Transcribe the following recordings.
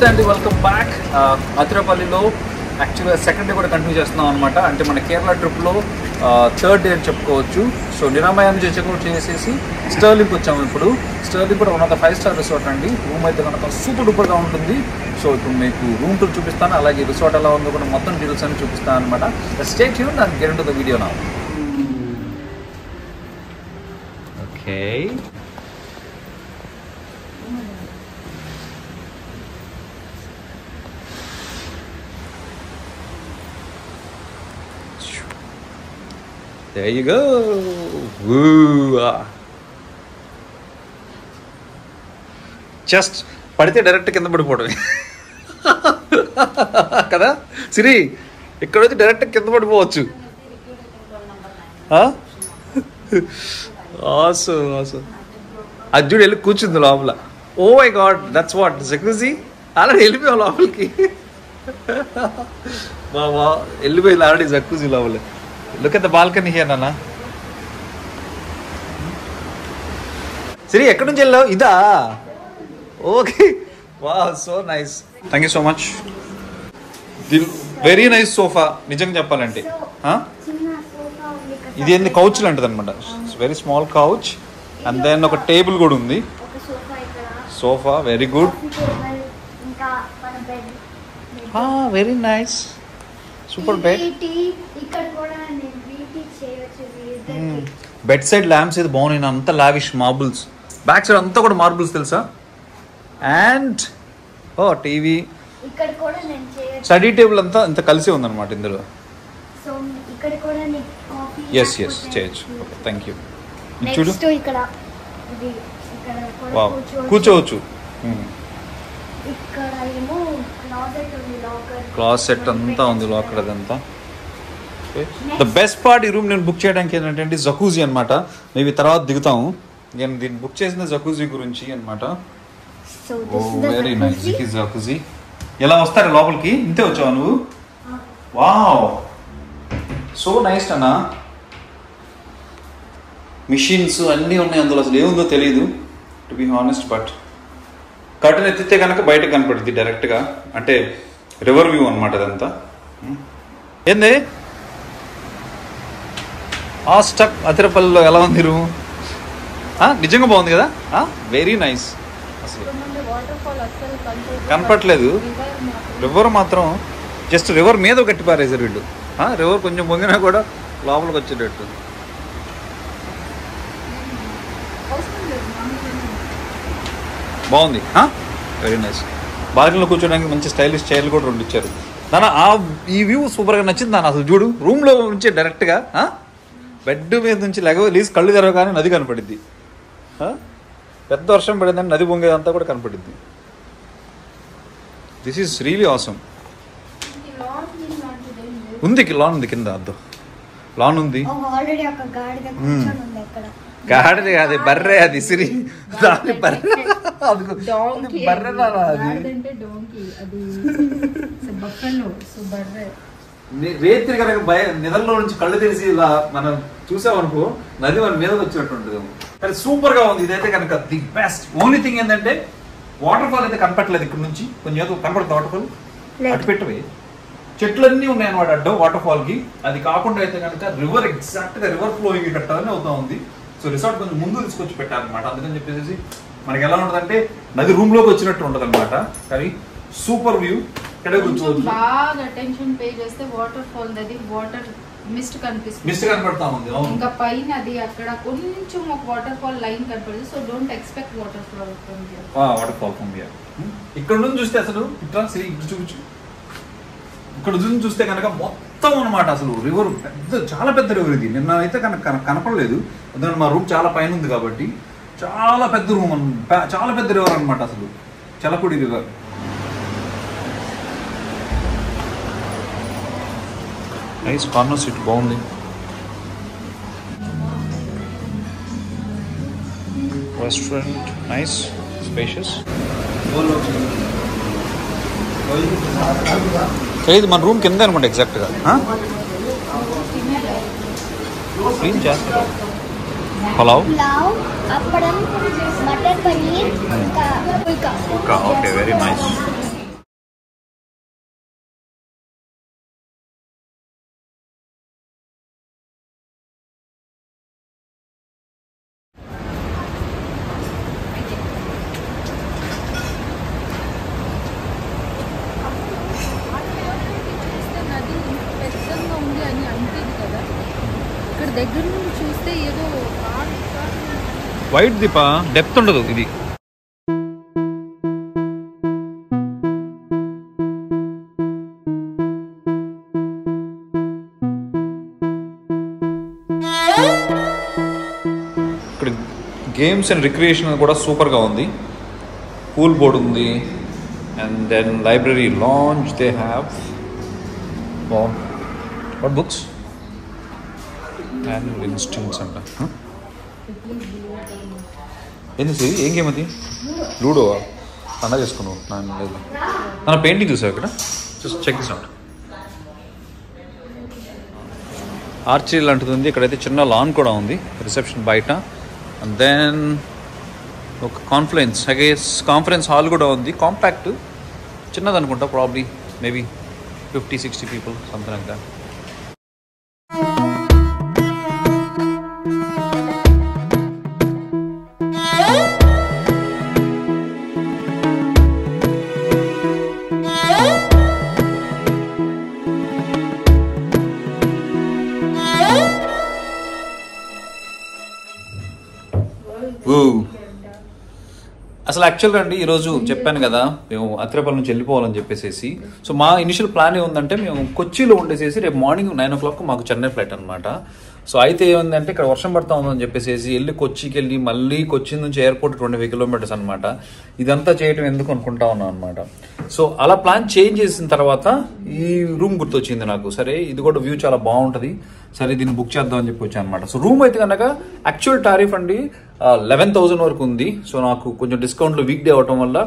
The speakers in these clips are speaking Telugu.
నమస్తే అండి, వెల్కమ్ బ్యాక్. అతిరపల్లిలో యాక్చువల్గా సెకండ్ డే కూడా కంటిన్యూ చేస్తున్నాం అనమాట. అంటే మన కేరళ ట్రిప్లో థర్డ్ డే అని చెప్పుకోవచ్చు. సో నిరామయాన్ని చెక్అవుట్ చేసేసి స్టర్లింగ్కి వచ్చాము. ఇప్పుడు స్టర్లింగ్ కూడా 1 of the 5-star రిసార్ట్ అండి. రూమ్ అయితే కనుక సూపర్ డూపర్గా ఉంటుంది. సో ఇప్పుడు మీకు రూమ్ టూర్ చూపిస్తాను, అలాగే రిసార్ట్ ఎలా ఉందో కూడా మొత్తం డీటెయిల్స్ అని చూపిస్తాను అనమాట. Stay tuned and get into the video now. Okay, there you go. Woo. Just పడితే డైరెక్ట్ కింద పడిపోవడమే కదా సిరి, ఇక్కడ వచ్చి డైరెక్ట్ కింద పడిపోవచ్చు. అర్జుడు వెళ్ళి కూర్చుంది లోపల. Oh my god, that's what Jacuzzi. Already వెళ్ళిపోయాం లోపలికి. బాబా వెళ్ళిపోయింది ఆల్రెడీ జకూజీ లోపల. Look at the balcony here, Nana. Siri, ఎక్కడి నుంచి వెళ్ళావు? ఇదా? Okay, wow, so nice. Thank you so much. Very nice sofa నిజంగా చెప్పాలంటే. ఇది ఏంది కౌచ్ లాంటిది అనమాట. Very small couch and then ఒక టేబుల్ కూడా ఉంది. Sofa very good, very nice, super bed. Bed side lamps అయితే బాగున్నాయి, అంతా లావిష్ మార్బుల్స్. బ్యాక్ సైడ్ అంతా కూడా మార్బుల్స్ తెలుసా. And a TV, study table అంతా ఇంత కలిసి ఉందన్నమాట ఇందులో. ఎస్ ఎస్ చేయొచ్చు. Okay, thank you. చూడు, వావ్, కూర్చోవచ్చు. క్లాసెట్ అంతా ఉంది, లాకర్ అదంతా. ద బెస్ట్ పార్ట్, ఈ రూమ్ నేను బుక్ చేయడానికి ఏంటంటే జకూజీ అనమాట. మేబీ తర్వాత దిగుతాము. నేను దీన్ని బుక్ చేసిన జకూజీ గురించి అనమాట. Very nice Jacuzzi. ఎలా వస్తారు లోపలికి? ఇంతే వచ్చావు నువ్వు? వావ్, సో నైస్ అన్నా. మిషన్స్ అన్నీ ఉన్నాయి అందులో, అసలు ఏముందో తెలియదు to be honest. But curtain ఎత్తితే కనుక బయటకు కనపడుద్ది డైరెక్ట్గా, అంటే రివర్ వ్యూ అనమాట అదంతా. ఏంది ఆ స్టక్ అతిరపల్లిలో ఎలా ఉంది రూమ్? నిజంగా బాగుంది కదా, వెరీ నైస్. అసలు కనపట్లేదు, రివర్ మాత్రం జస్ట్ రివర్ మీద కట్టి పారేసారు వీళ్ళు. రివర్ కొంచెం పొంగినా కూడా లోపలికి వచ్చేటట్టు. బాగుంది, వెరీ నైస్. బాల్కనీలో కూర్చోడానికి మంచి స్టైలిష్ చైర్లు కూడా 2 ఇచ్చారు. దాని ఈ వ్యూ సూపర్గా నచ్చింది దాని. అసలు చూడు, రూమ్లో నుంచి డైరెక్ట్గా బెడ్ మీద నుంచి లీజ్ కళ్ళు తెరవగానే నది కనపడిద్ది. పెద్ద వర్షం పడిందని నది పొంగేదంతా కూడా కనపడిద్ది. This is really awesome. ఉంది లాన్, ఉంది కింద, అద్దు లాన్ ఉంది. గాడిద కాదు, బర్రె అది. సిరి, దాని బర్రె, బర్రె అది. రేత్రి కనుక నిధంలో నుంచి కళ్ళు తెరిచి ఇలా మనం చూసామనుకో, నది మన మీదకి వచ్చినట్టు ఉంటుంది. కానీ సూపర్ గా ఉంది ఇదైతే కనుక, ది బెస్ట్. ఓన్లీ థింగ్ ఏంటంటే వాటర్ ఫాల్ అయితే కనపట్లేదు ఇక్కడ నుంచి. కొంచెం ఏదో కనపడుతుంది వాటర్ ఫాల్, అటు పెట్టవే చెట్లన్నీ ఉన్నాయి అనమాట అడ్డం వాటర్ ఫాల్ కి. అది కాకుండా అయితే కనుక రివర్, ఎగ్జాక్ట్ గా రివర్ ఫ్లోయింగ్ కట్టాలని అవుతా ఉంది. సో రిసార్ట్ కొంచెం ముందు తీసుకొచ్చి పెట్టారనమాట. అందుకని చెప్పేసి మనకి ఎలా ఉంటదంటే నది రూమ్ లోకి వచ్చినట్టు ఉంటది అనమాట. కానీ సూపర్ వ్యూ. బాగా అటెన్షన్ పే చేస్తే వాటర్ ఫాల్ అది వాటర్ మిస్ట్ కనిపిస్తుంది, మిస్ట్ కనపడతా ఉంది. ఇంకా పైన అది అక్కడ కొంచెం ఒక వాటర్ ఫాల్ లైన్ కనపడుతుంది. So don't expect water fall from here. Water fall from here. ఇక్కడ నుంచి చూస్తే అసలు ఇట్లా చూపించు, ఇక్కడ నుంచి చూస్తే కనుక మొత్తం అనమాట అసలు రివర్ పెద్ద, చాలా పెద్ద రివర్ ఇది. నిన్న అయితే కనపడలేదు, ఎందుకంటే మా రూమ్ చాలా పైన ఉంది కాబట్టి. చాలా పెద్ద రూమ్, చాలా పెద్ద రివర్ అనమాట అసలు, Chalakudy river. Nice corner seat, బాగుంది. Restaurant nice, spacious. ఇది మన రూమ్ కింద అనమాట ఎగ్జాక్ట్గా. క్లీన్ చేస్తారు. Pulau? Pulau, appadam, mutton paneer, puika. Okay, very nice. దగ్గర నుండి చూస్తే ఏదో వైట్ దీప డెప్త్ ఉండదు ఇది. ఇక్కడ గేమ్స్ అండ్ రిక్రియేషన్ కూడా సూపర్గా ఉంది. పూల్ బోర్డ్ ఉంది and then library lounge they have what books and ఇన్స్టింగ్స్ అంట. ఏంది సరి ఏం గేమ్ అది? లూడోవా? అన్నా చేసుకున్నావు లేదు నా పెయింటింగ్ చూసావు ఇక్కడ. Just check this out. Archery లాంటిది ఉంది. ఇక్కడైతే చిన్న లాన్ కూడా ఉంది రిసెప్షన్ బయట. అండ్ దెన్ ఒక కాన్ఫరెన్స్ హాల్ కూడా ఉంది. కాంపాక్ట్ చిన్నది అనుకుంటా, probably maybe 50-60 people something like that. అసలు యాక్చువల్గా అండి ఈరోజు చెప్పాను కదా మేము అత్రేపల్లి నుంచి వెళ్ళిపోవాలని చెప్పేసి. సో మా ఇనిషియల్ ప్లాన్ ఏముందంటే మేము కొచ్చిలో ఉండేసేసి రేపు మార్నింగ్ 9 o'clock మాకు చెన్నై ఫ్లైట్ అనమాట. సో అయితే ఏముందంటే ఇక్కడ వర్షం పడతా ఉందని చెప్పేసి వెళ్ళి కొచ్చికి వెళ్ళి మళ్ళీ కొచ్చి నుంచి ఎయిర్పోర్ట్ 25 kilometers అనమాట. ఇదంతా చేయటం ఎందుకు అనుకుంటా ఉన్నాం అనమాట. సో అలా ప్లాన్ చేంజ్ చేసిన తర్వాత ఈ రూమ్ గుర్తొచ్చింది నాకు. సరే ఇది కూడా వ్యూ చాలా బాగుంటుంది, సరే దీన్ని బుక్ చేద్దాం అని చెప్పి వచ్చాను అనమాట. సో రూమ్ అయితే కనుక యాక్చువల్ టారిఫ్ అండి 11,000 వరకు ఉంది. సో నాకు కొంచెం డిస్కౌంట్లు వీక్ డే అవటం వల్ల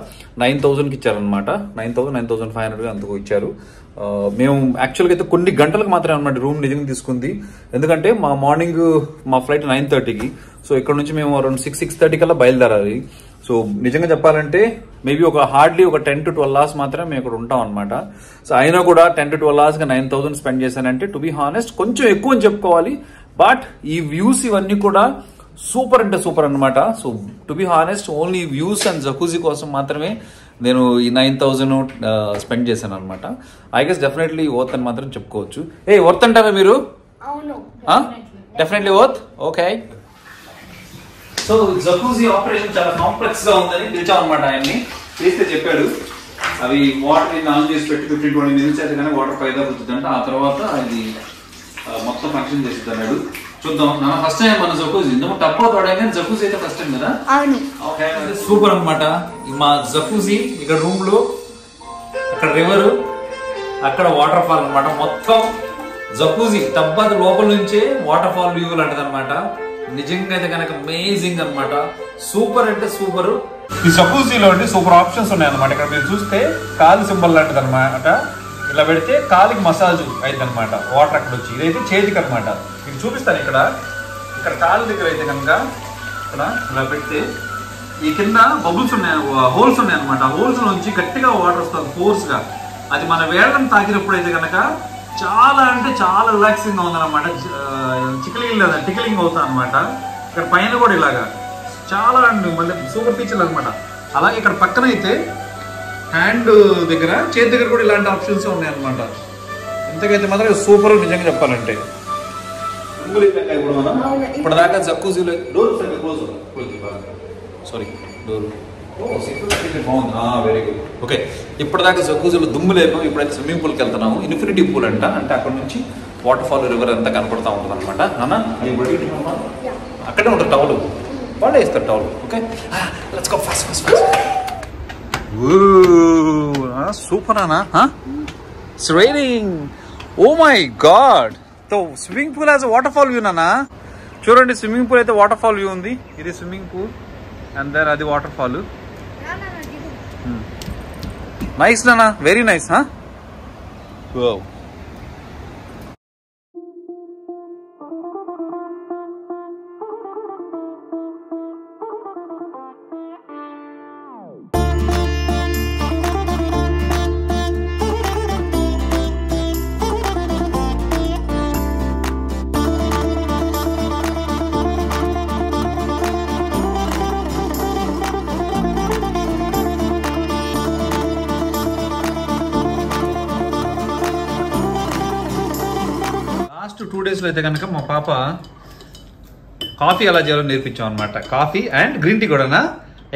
9,000కి ఇచ్చారనమాట. 9,500 అంతకు ఇచ్చారు. మేము యాక్చువల్గా అయితే కొన్ని గంటలకు మాత్రమే అనమాట రూమ్ నిజంగా తీసుకుంది. ఎందుకంటే మార్నింగ్ మా ఫ్లైట్ 9:30కి. సో ఇక్కడ నుంచి మేము అరౌండ్ 6-6:30 కల్లా బయలుదేరాలి. సో నిజంగా చెప్పాలంటే మేబీ హార్డ్లీ ఒక 10 to 12 hours మాత్రమే మేము ఇక్కడ ఉంటాం అనమాట. సో అయినా కూడా 10 to 12 hours 9,000 స్పెండ్ చేశానంటే టు బి హానెస్ట్ కొంచెం ఎక్కువ అని చెప్పుకోవాలి. బట్ ఈ వ్యూస్ ఇవన్నీ కూడా సూపర్ అంటే సూపర్ అనమాట. So to be honest only views and Jacuzzi కోసం మాత్రమే నేను ఈ 9,000 స్పెండ్ చేశాను అనమాట. ఐ గెస్ డెఫినెట్లీ వర్త్ అని మాత్రం చెప్పుకోవచ్చు. వర్త్ అంటారా మీరు? Definitely worth. Okay. So Jacuzzi operation చాలా కాంప్లెక్స్ గా ఉందని పిలిచామన్నమాట. ఆయన్ని చేస్తే చెప్పాడు అవి వాటర్ ఆన్ చేసి పెట్టి 15-20 minutes అయితే కానీ వాటర్ పైదా అవుతుందంట. ఆ తర్వాత అది మొత్తం ఫంక్షన్ చేస్తుంది అన్నాడు. చూద్దాం. నా ఫస్ట్ టైం మన జకూజీ ఇంతకు తక్కువ తోడా కానీ జకూజీ అయితే ఫస్ట్ టైం కదా. ఓకే సూపర్ అనమాట. మా జకూజీ ఇక్కడ రూమ్ లో అక్కడ రివర్ అక్కడ వాటర్ ఫాల్ అనమాట. మొత్తం జకూజీ టబ్బా లోపల నుంచే వాటర్ ఫాల్ వ్యూ లాంటిది అనమాట. నిజంగా అయితే కనుక అమేజింగ్ అనమాట. సూపర్ అంటే సూపర్. ఈ జకూజీలో అండి సూపర్ ఆప్షన్స్ ఉన్నాయి అనమాట. ఇక్కడ మీరు చూస్తే కాలు సింబల్ లాంటిది అనమాట. ఇలా పెడితే కాలికి మసాజ్ అయింది అనమాట. వాటర్ అక్కడ వచ్చి ఇదైతే చేతికి అనమాట. మీకు చూపిస్తాను. ఇక్కడ కాలు దగ్గర అయితే కనుక ఇక్కడ ఇలా పెడితే ఈ కింద బబుల్స్ ఉన్నాయి, హోల్స్ ఉన్నాయి అనమాట. హోల్స్ నుంచి గట్టిగా వాటర్ వస్తుంది ఫోర్స్ గా. అది మన వేళ్ళని తాకినప్పుడు అయితే కనుక చాలా అంటే చాలా రిలాక్సింగ్ గా ఉందన్నమాట. టికిలింగ్ అవుతుంది అనమాట. ఇక్కడ పైన కూడా ఇలాగా చాలా అండి మళ్ళీ సూపర్ ఫీచర్లు అనమాట. అలాగే ఇక్కడ పక్కన అయితే హ్యాండ్ దగ్గర చేతి దగ్గర కూడా ఇలాంటి ఆప్షన్స్ ఉన్నాయి అనమాట. ఇంతకైతే మాత్రం సూపర్ నిజంగా చెప్పాలంటే. ఇప్పుడు దాకా జకూజీలో సారీ డోర్ బాగుంది. Very good. ఓకే ఇప్పటిదాకా జకూజీలో దుమ్ము లేపాం. ఇప్పుడైతే స్విమ్మింగ్ పూల్కి వెళ్తున్నాము. ఇన్ఫినిటీ పూల్ అంట. అంటే అక్కడ నుంచి వాటర్ ఫాల్ రివర్ అంతా కనపడతా ఉంటుంది అనమాట. అన్న అక్కడే ఉంటుంది టవల్, వాళ్ళే ఇస్తారు towel. Okay let's go fast fast fast. Super అన్నా. It's raining. Oh my God. So swimming pool as waterfall view నానా. చూడండి స్విమ్మింగ్ పూల్ అయితే వాటర్ ఫాల్ వ్యూ ఉంది. ఇది స్విమ్మింగ్ పూల్ అండ్ దెన్ అది వాటర్ ఫాల్. నైస్ నానా, వెరీ నైస్. లాస్ట్ 2 days అయితే కనుక మా పాప కాఫీ ఎలా చేయాలో నేర్పించాం అనమాట. కాఫీ అండ్ గ్రీన్ టీ కూడానా?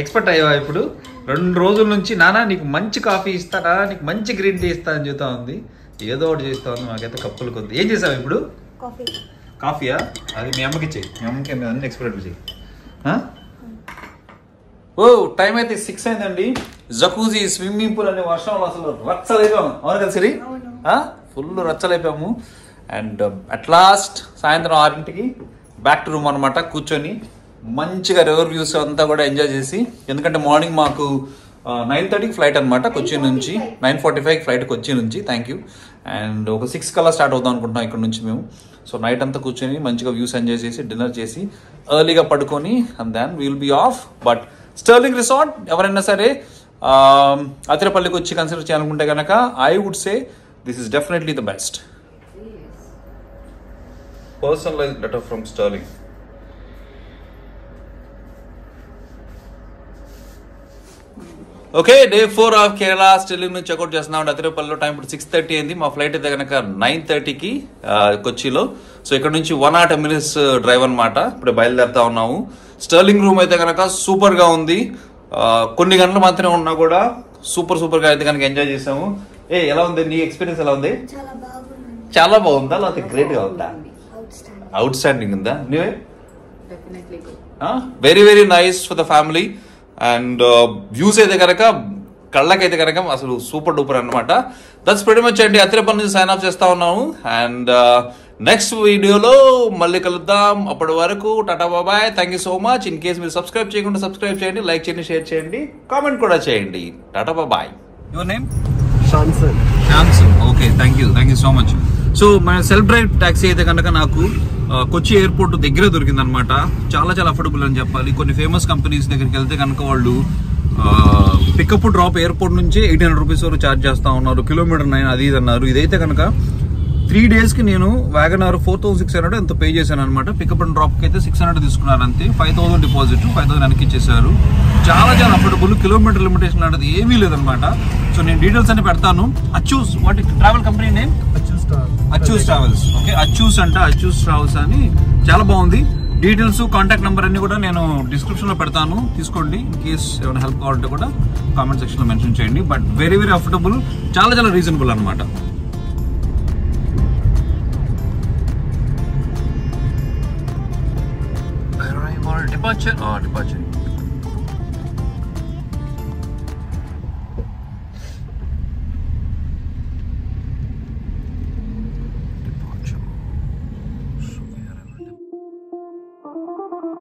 ఎక్స్పర్ట్ అయ్యావా ఇప్పుడు? 2 రోజుల నుంచి నానా నీకు మంచి కాఫీ ఇస్తానా, నీకు మంచి గ్రీన్ టీ ఇస్తా అని చెబుతా ఉంది. ఏదో ఒకటి చేస్తా ఉంది, మాకైతే కప్పులు కొద్ది. ఏం చేసావు ఇప్పుడు? కాఫీయా? అది మీ అమ్మకి చెయ్యి, మీ అమ్మకి అన్ని ఎక్స్పర్ట్ చెయ్యి. ఓ టైం అయితే 6 అయిందండి. జకూజీ స్విమ్మింగ్ పూల్ అనే వర్షంలో అసలు రచ్చలైపోయాము. అవును కదా సిరి? ఫుల్ రచ్చలైపోయాము. అండ్ అట్ లాస్ట్ సాయంత్రం 6ంటికి బ్యాక్ టు రూమ్ అనమాట. కూర్చొని మంచిగా రివర్ వ్యూస్ అంతా కూడా ఎంజాయ్ చేసి, ఎందుకంటే మార్నింగ్ మాకు 9:30కి ఫ్లైట్ అనమాట కొచ్చి నుంచి. 9:45 ఫ్లైట్ కొచ్చి నుంచి. Thank you. అండ్ ఒక 6 కల్లా స్టార్ట్ అవుతాం అనుకుంటున్నాం ఇక్కడ నుంచి మేము. సో నైట్ అంతా కూర్చొని మంచిగా వ్యూస్ ఎంజాయ్ చేసి డిన్నర్ చేసి ఎర్లీగా పడుకొని and then will be off. But Sterling resort ఎవరైనా సరే అతిరపల్లికి వచ్చి కన్సిడర్ చేయాలనుకుంటే కనుక I would say this is definitely the best. Personalised letter from Sterling. Okay, day 4 of Kerala Sterling నుంచి చెక్అౌట్ చేస్తున్నాం. అతిరపల్లిలో టైం ఇప్పుడు 6:30 అయింది. మా ఫ్లైట్ అయితే కనుక 9:30కి కొచ్చిలో. సో ఇక్కడ నుంచి 1 or 10 minutes డ్రైవ్ అనమాట. ఇప్పుడు బయలుదేరుతా ఉన్నాము. స్టర్లింగ్ రూమ్ అయితే కనుక సూపర్ గా ఉంది. కొన్ని గంటలు మాత్రమే ఉన్నా కూడా సూపర్ గా అయితే కనుక ఎంజాయ్ చేసాము. ఎలా ఉంది నీ ఎక్స్పీరియన్స్? ఎలా ఉంది? చాలా బాగుందా లేకపోతే గ్రేట్ గా ఉందా? అవుట్ స్టాండింగ్ ఉందా? నీవే? Very very nice for the family. And views అయితే కనుక కళ్ళకైతే కనుక అసలు సూపర్ డూపర్ అనమాట. దట్స్ ప్రెటీ మచ్ అండి. అతిరపల్లి నుంచి సైన్ ఆఫ్ చేస్తా ఉన్నాము. అండ్ నెక్స్ట్ వీడియోలో మళ్ళీ కలుద్దాం. అప్పటి వరకు టాటా బాబాయ్. Thank you so much. In case మీరు సబ్స్క్రైబ్ చేయకుండా సబ్స్క్రైబ్ చేయండి, లైక్ చేయండి, షేర్ చేయండి, కామెంట్ కూడా చేయండి. టాటా బాబాయ్. Your name? Samson. Okay, thank you so much. So మన సెల్ఫ్ డ్రైవ్ టాక్సీ అయితే కనుక నాకు కొచ్చి ఎయిర్పోర్ట్ దగ్గరే దొరికింది అనమాట. చాలా అఫోర్డబుల్ అని చెప్పాలి. కొన్ని ఫేమస్ కంపెనీస్ దగ్గరికి వెళ్తే కనుక వాళ్ళు పికప్ డ్రాప్ ఎయిర్పోర్ట్ నుంచి 800 రూపీస్ వరకు ఛార్జ్ చేస్తా ఉన్నారు. కిలోమీటర్ 9 అది ఇది అన్నారు. ఇదైతే కనుక 3 days కి నేను వ్యాగనార్ 4600 ఎంత పే చేశాను అనమాట. పికప్ అండ్ డ్రాప్ కి అయితే 600 తీసుకున్నారు అంతే. 5000 డిపాజిట్, 5000 వెనక్కి ఇచ్చేసారు. చాలా అఫోర్డబుల్. కిలోమీటర్ లిమిటేషన్ లాంటిది ఏమీ లేదనమాట. సో నేను డీటెయిల్స్ అన్ని పెడతాను. Achu's, what travel company name? Achu's travels. Okay, Achu's travels అని చాలా బాగుంది. డీటెయిల్స్, కాంటాక్ట్ నెంబర్ అన్ని కూడా నేను డిస్క్రిప్షన్ లో పెడతాను, తీసుకోండి. ఇన్ కేస్ ఏమైనా హెల్ప్ కావాలంటే కూడా కామెంట్ సెక్షన్ లో మెన్షన్ చేయండి. బట్ వెరీ అఫోర్డబుల్, చాలా రీజనబుల్ అనమాట. Departure.